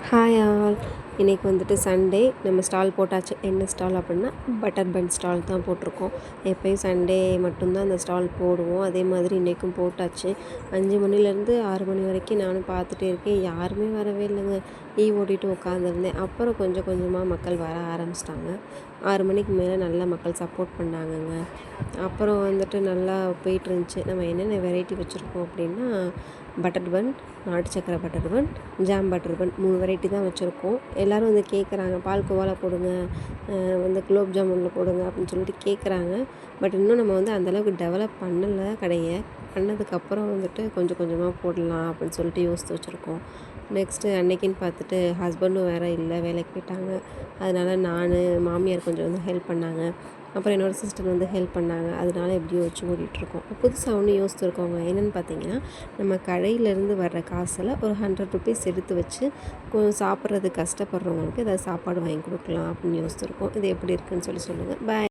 Hi all. இன்றைக்கி வந்துட்டு Sunday நம்ம ஸ்டால் போட்டாச்சு. என்ன ஸ்டால் அப்படின்னா பட்டர் பன் ஸ்டால் தான் போட்டிருக்கோம். எப்போயும் சண்டே மட்டும்தான் அந்த ஸ்டால் போடுவோம். அதே மாதிரி இன்றைக்கும் போட்டாச்சு. 5 மணிலேருந்து 6 மணி வரைக்கும் நானும் பார்த்துட்டே இருக்கேன். யாருமே வரவே இல்லைங்க. ஓட்டிட்டு உட்காந்துருந்தேன். அப்புறம் கொஞ்சம் கொஞ்சமாக மக்கள் வர ஆரம்பிச்சிட்டாங்க. 6 மணிக்கு மேலே நல்லா மக்கள் சப்போர்ட் பண்ணாங்கங்க. அப்புறம் வந்துட்டு நல்லா போயிட்டுருந்துச்சு. நம்ம என்னென்ன வெரைட்டி வச்சுருக்கோம் அப்படின்னா பட்டர் பன், நாட்டு சக்கரை butter bun, jam butter bun 3 variety தான் வச்சுருக்கோம். எல்லோரும் வந்து கேட்குறாங்க, பால்கோவாவில் போடுங்க, வந்து குலோப் ஜாமுனில் போடுங்க அப்படின்னு சொல்லிட்டு கேட்குறாங்க. பட் இன்னும் நம்ம வந்து அந்தளவுக்கு டெவலப் பண்ணலை கடையை. பண்ணதுக்கப்புறம் வந்துட்டு கொஞ்சம் கொஞ்சமாக போடலாம் அப்படின்னு சொல்லிட்டு யோசித்து வச்சுருக்கோம். நெக்ஸ்ட்டு அன்னைக்குன்னு பார்த்துட்டு ஹஸ்பண்டும் வேறு இல்லை, வேலைக்கு போயிட்டாங்க. அதனால் நான், மாமியார் கொஞ்சம் வந்து ஹெல்ப் பண்ணாங்க. அப்புறம் என்னோடய சிஸ்டர் வந்து ஹெல்ப் பண்ணாங்க. அதனால எப்படியோ வச்சு ஓடிட்டுருக்கோம். புதுசாக ஒன்று யோசித்துருக்கோங்க. என்னென்னு பார்த்தீங்கன்னா, நம்ம கடையிலேருந்து வர்ற காசில் ஒரு ₹100 எடுத்து வச்சு சாப்பிட்றதுக்கு கஷ்டப்படுறவங்களுக்கு ஏதாவது சாப்பாடு வாங்கி கொடுக்கலாம் அப்படின்னு யோசித்துருக்கோம். இது எப்படி இருக்குதுன்னு சொல்லுங்கள். பாய்.